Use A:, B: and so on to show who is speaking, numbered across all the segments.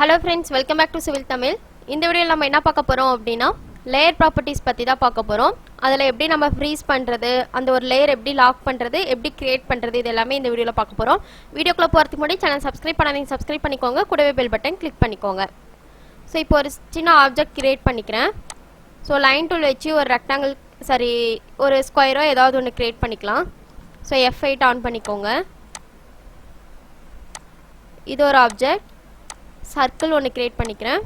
A: Hello friends, welcome back to Civil Tamil. இந்த வீடியோல நம்ம என்ன பார்க்க போறோம் அப்படினா லேயர் ப்ராப்பர்ட்டீஸ் பத்தி தான் பார்க்க போறோம். அதுல எப்படி நம்ம ஃப்ரீஸ் பண்றது, அந்த ஒரு லேயர் எப்படி லாக் பண்றது, எப்படி கிரியேட் பண்றது இது எல்லாமே இந்த வீடியோல பார்க்க போறோம். வீடியோக்குள்ள போறதுக்கு முன்னாடி சேனல் சப்ஸ்கிரைப் பண்ணாதீங்க, சப்ஸ்கிரைப் பண்ணிக்கோங்க, கூடவே பெல் பட்டன் கிளிக் பண்ணிக்கோங்க. சோ இப்போ ஒரு சின்ன ஆப்ஜெக்ட் கிரியேட் பண்ணிக்கிறேன். சோ லைன் டூல் வச்சு ஒரு ரெக்டாங்கிள் ஒரு ஸ்கொயரோ ஏதாவது ஒன்னு கிரியேட் பண்ணிக்கலாம். சோ F8 ஆன் பண்ணிக்கோங்க. இது ஒரு ஆப்ஜெக்ட் சர்க்கிள் ஒன்னு கிரியேட் பண்ணிக்கிறேன்.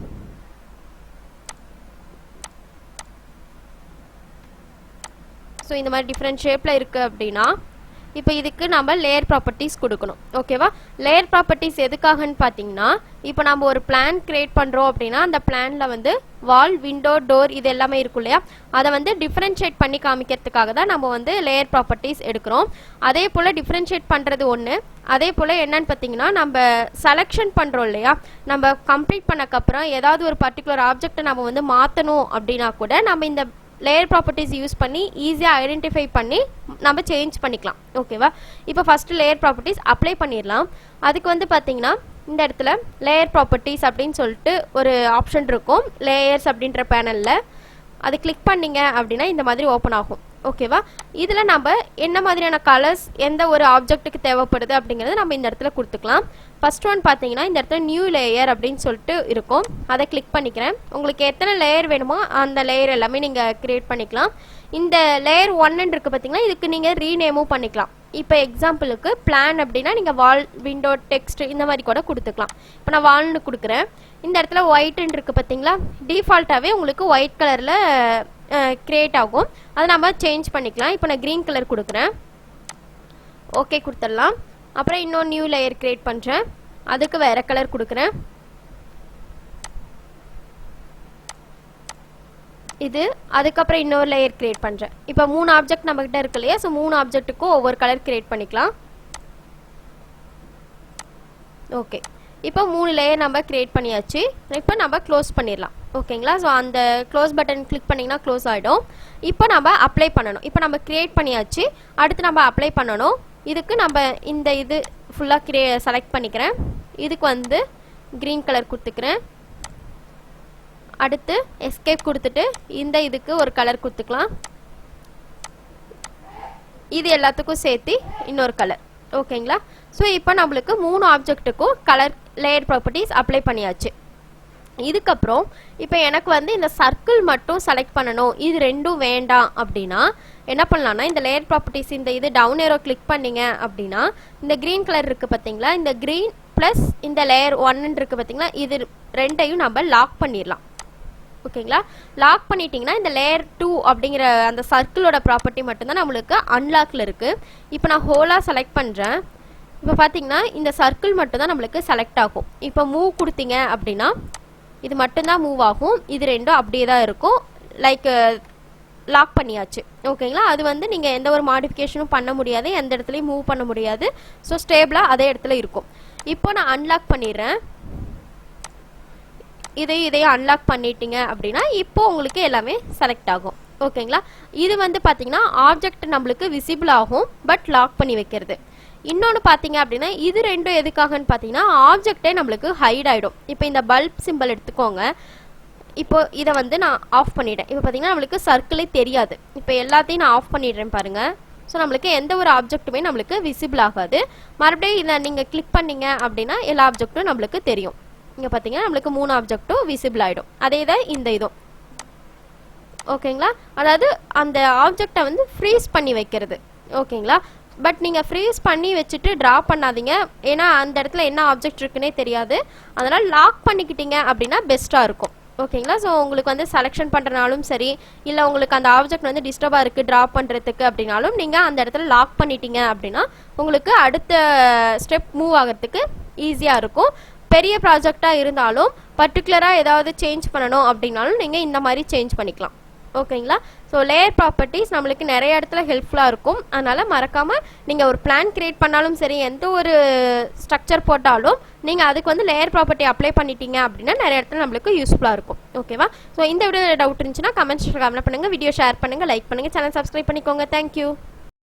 A: சோ இந்த மாதிரி டிஃபரண்ட் ஷேப்ல இருக்கு அப்படினா இப்போ இதுக்கு நாம லேயர் ப்ராப்பர்ட்டீஸ் கொடுக்கணும். ஓகேவா? லேயர் ப்ராப்பர்ட்டீஸ் எதுக்காகன்னு பாத்தீங்கன்னா இப்போ நாம ஒரு பிளான் கிரியேட் பண்றோம் அப்படினா அந்த பிளான்ல வந்து வால், விண்டோ, டோர் இது எல்லாமே இருக்கும் இல்லையா, அதை வந்து டிஃபரன்ஷியேட் பண்ணி காமிக்கிறதுக்காக தான் நம்ம வந்து லேயர் ப்ராப்பர்ட்டீஸ் எடுக்கிறோம். அதே போல டிஃபரன்ஷியேட் பண்றது ஒன்று, அதே போல என்னன்னு பார்த்தீங்கன்னா நம்ம செலெக்ஷன் பண்றோம் இல்லையா, நம்ம கம்ப்ளீட் பண்ணக்கப்புறம் ஏதாவது ஒரு பர்டிகுலர் ஆப்ஜெக்டை நம்ம வந்து மாற்றணும் அப்படின்னா கூட நம்ம இந்த லேயர் ப்ராப்பர்ட்டீஸ் யூஸ் பண்ணி ஈஸியாக ஐடென்டிஃபை பண்ணி நம்ம சேஞ்ச் பண்ணிக்கலாம். ஓகேவா? இப்போ ஃபர்ஸ்ட் லேயர் ப்ராப்பர்ட்டீஸ் அப்ளை பண்ணிடலாம். அதுக்கு வந்து பார்த்தீங்கன்னா இந்த இடத்துல லேயர் ப்ராப்பர்ட்டீஸ் அப்படின்னு சொல்லிட்டு ஒரு ஆப்ஷன் இருக்கும் லேயர்ஸ் அப்படின்ற பேனலில். அது கிளிக் பண்ணிங்க அப்படின்னா இந்த மாதிரி ஓப்பன் ஆகும். ஓகேவா? இதில் நம்ம என்ன மாதிரியான கலர்ஸ் எந்த ஒரு ஆப்ஜெக்ட்டுக்கு தேவைப்படுது அப்படிங்கிறத நம்ம இந்த இடத்துல கொடுத்துக்கலாம். ஃபர்ஸ்ட் ஒன் பார்த்தீங்கன்னா இந்த இடத்துல நியூ லேயர் அப்படின்னு சொல்லிட்டு இருக்கும், அதை கிளிக் பண்ணிக்கிறேன். உங்களுக்கு எத்தனை லேயர் வேணுமோ அந்த லேயர் எல்லாமே நீங்கள் கிரியேட் பண்ணிக்கலாம். இந்த லேயர் 1 இருக்குது பார்த்தீங்கன்னா, இதுக்கு நீங்கள் ரீநேமும் பண்ணிக்கலாம். இப்போ எக்ஸாம்பிளுக்கு பிளான் அப்படின்னா நீங்கள் வால், விண்டோ, டெக்ஸ்ட் இந்த மாதிரி கூட கொடுத்துக்கலாம். இப்போ நான் வால்னு கொடுக்குறேன். இந்த இடத்துல ஒயிட்னு இருக்குது பார்த்தீங்களா, டிஃபால்ட்டாகவே உங்களுக்கு ஒயிட் கலரில் கிரியேட் ஆகும். அதை நம்ம சேஞ்ச் பண்ணிக்கலாம். இப்போ நான் க்ரீன் கலர் கொடுக்குறேன். ஓகே கொடுத்துடலாம். அப்புறம் இன்னொரு நியூ லேயர் கிரியேட் பண்ணுறேன். அதுக்கு வேறு கலர் கொடுக்குறேன். இது அதுக்கப்புறம் இன்னொரு லேயர் கிரியேட் பண்ணுறேன். இப்போ 3 ஆப்ஜெக்ட் நம்மகிட்ட இருக்கு இல்லையா, ஸோ 3 ஆப்ஜெக்ட்டுக்கும் ஒவ்வொரு கலர் கிரியேட் பண்ணிக்கலாம். ஓகே, இப்போ 3 லேயர் நம்ம கிரியேட் பண்ணியாச்சு. இப்போ நம்ம க்ளோஸ் பண்ணிடலாம். ஓகேங்களா? ஸோ அந்த க்ளோஸ் பட்டன் கிளிக் பண்ணிங்கன்னா க்ளோஸ் ஆகிடும். இப்போ நம்ம அப்ளை பண்ணணும். இப்போ நம்ம கிரியேட் பண்ணியாச்சு, அடுத்து நம்ம அப்ளை பண்ணணும். இதுக்கு நம்ம இந்த இது ஃபுல்லாக செலக்ட் பண்ணிக்கிறேன். இதுக்கு வந்து க்ரீன் கலர் கொடுத்துக்கிறேன். அடுத்து எஸ்கேப் கொடுத்துட்டு இந்த இதுக்கு ஒரு கலர் கொடுத்துக்கலாம். இது எல்லாத்துக்கும் சேர்த்து இன்னொரு கலர். ஓகேங்களா? ஸோ இப்போ நம்மளுக்கு 3 ஆப்ஜெக்ட்டுக்கும் கலர் லேயர் ப்ராப்பர்ட்டீஸ் அப்ளை பண்ணியாச்சு. இதுக்கப்புறம் இப்போ எனக்கு வந்து இந்த சர்க்கிள் மட்டும் செலக்ட் பண்ணணும், இது ரெண்டும் வேண்டாம் அப்படின்னா என்ன பண்ணலாம்னா இந்த லேயர் ப்ராப்பர்ட்டீஸ் இந்த இது டவுன் ஏரோ கிளிக் பண்ணிங்க அப்படின்னா இந்த க்ரீன் கலர் இருக்குது பார்த்தீங்களா, இந்த க்ரீன் ப்ளஸ் இந்த லேயர் 1 இருக்குது பார்த்தீங்களா, இது ரெண்டையும் நம்ம லாக் பண்ணிடலாம். ஓகேங்களா? லாக் பண்ணிட்டீங்கன்னா இந்த லேயர் 2 அப்படிங்கிற அந்த சர்க்கிளோட ப்ராப்பர்ட்டி மட்டும்தான் நம்மளுக்கு அன்லாக்ல இருக்குது. இப்போ நான் ஹோலாக செலக்ட் பண்ணுறேன். இப்போ பார்த்தீங்கன்னா இந்த சர்க்கிள் மட்டும்தான் நம்மளுக்கு செலக்ட் ஆகும். இப்போ மூவ் கொடுத்தீங்க அப்படின்னா இது மட்டும்தான் மூவ் ஆகும், இது ரெண்டும் அப்படியே தான் இருக்கும். லைக் லாக் பண்ணியாச்சு. ஓகேங்களா? அது வந்து நீங்கள் எந்த ஒரு மாடிஃபிகேஷனும் பண்ண முடியாது, எந்த இடத்துலையும் மூவ் பண்ண முடியாது. ஸோ ஸ்டேபிளாக அதே இடத்துல இருக்கும். இப்போ நான் அன்லாக் பண்ணிடுறேன். இதையும் அன்லாக் பண்ணிட்டீங்க அப்படின்னா இப்போ உங்களுக்கு எல்லாமே செலக்ட் ஆகும். ஓகேங்களா? இது வந்து பார்த்தீங்கன்னா ஆப்ஜெக்ட் நம்மளுக்கு விசிபிள் ஆகும், பட் லாக் பண்ணி வைக்கிறது. இன்னொன்று பார்த்தீங்க அப்படின்னா இது ரெண்டும் எதுக்காகன்னு பார்த்தீங்கன்னா ஆப்ஜெக்டே நம்மளுக்கு ஹைட் ஆகிடும். இப்போ இந்த பல்ப் சிம்பிள் எடுத்துக்கோங்க. இப்போ இதை வந்து நான் ஆஃப் பண்ணிட்டேன். இப்போ பார்த்தீங்கன்னா நம்மளுக்கு சர்க்கிளே தெரியாது. இப்போ எல்லாத்தையும் நான் ஆஃப் பண்ணிடுறேன் பாருங்கள். ஸோ நம்மளுக்கு எந்த ஒரு ஆப்ஜெக்ட்டுமே நம்மளுக்கு விசிபிள் ஆகாது. மறுபடியும் இதை நீங்கள் கிளிக் பண்ணீங்க அப்படின்னா எல்லா ஆப்ஜெக்ட்டும் நம்மளுக்கு தெரியும். இங்கே பார்த்தீங்கன்னா நம்மளுக்கு 3 ஆப்ஜெக்ட்டும் விசிபிள் ஆகிடும். அதே தான் இந்த இதுவும். ஓகேங்களா? அதாவது அந்த ஆப்ஜெக்டை வந்து ஃப்ரீஸ் பண்ணி வைக்கிறது. ஓகேங்களா? பட் நீங்கள் ஃப்ரீஸ் பண்ணி வச்சுட்டு ட்ரா பண்ணாதீங்க, ஏன்னா அந்த இடத்துல என்ன ஆப்ஜெக்ட் இருக்குன்னே தெரியாது. அதனால் லாக் பண்ணிக்கிட்டீங்க அப்படின்னா பெஸ்ட்டாக இருக்கும். ஓகேங்களா? ஸோ உங்களுக்கு வந்து செலெக்ஷன் பண்ணுறனாலும் சரி, இல்லை உங்களுக்கு அந்த ஆப்ஜெக்ட் வந்து டிஸ்டர்பாக இருக்குது ட்ரா பண்ணுறதுக்கு அப்படின்னாலும் நீங்கள் அந்த இடத்துல லாக் பண்ணிட்டீங்க அப்படின்னா உங்களுக்கு அடுத்த ஸ்டெப் மூவ் ஆகிறதுக்கு ஈஸியாக இருக்கும். பெரிய ப்ராஜெக்டாக இருந்தாலும் பர்டிகுலராக ஏதாவது சேஞ்ச் பண்ணணும் அப்படின்னாலும் நீங்கள் இந்த மாதிரி சேஞ்ச் பண்ணிக்கலாம். ஓகேங்களா? ஸோ லேயர் ப்ராப்பர்ட்டீஸ் நம்மளுக்கு நிறைய இடத்துல ஹெல்ப்ஃபுல்லாக இருக்கும். அதனால் மறக்காமல் நீங்கள் ஒரு பிளான் கிரியேட் பண்ணாலும் சரி, எந்த ஒரு ஸ்ட்ரக்சர் போட்டாலும் நீங்கள் அதுக்கு வந்து லேயர் ப்ராப்பர்ட்டி அப்ளை பண்ணிட்டீங்க அப்படின்னா நிறைய இடத்துல நம்மளுக்கு யூஸ்ஃபுல்லாக இருக்கும். ஓகேவா? ஸோ இந்த வீடியோ டவுட் இருந்துச்சுன்னா கமெண்ட் பண்ணுங்கள், வீடியோ ஷேர் பண்ணுங்கள், லைக் பண்ணுங்கள், சேனல் சப்ஸ்கிரைப் பண்ணிக்கோங்க. தேங்க்யூ.